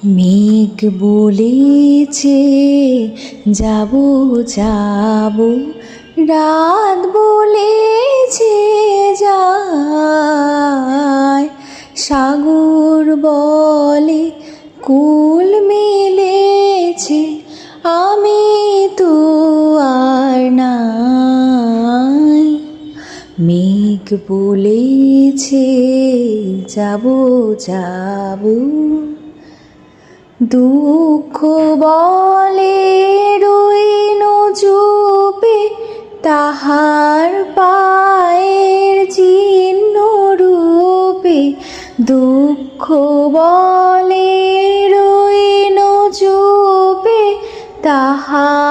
মেঘ বলেছে যাব যাব, রাত বলেছে যায়, সাগর বলে কুল মিলেছে, আমি তো আর নাই। মেঘ বলেছে যাব যাব, দুঃখ বলে রইন চুপে, তাহার পায়ের চিহ্ন রূপে। দুঃখ বলে রইন চুপে, তাহার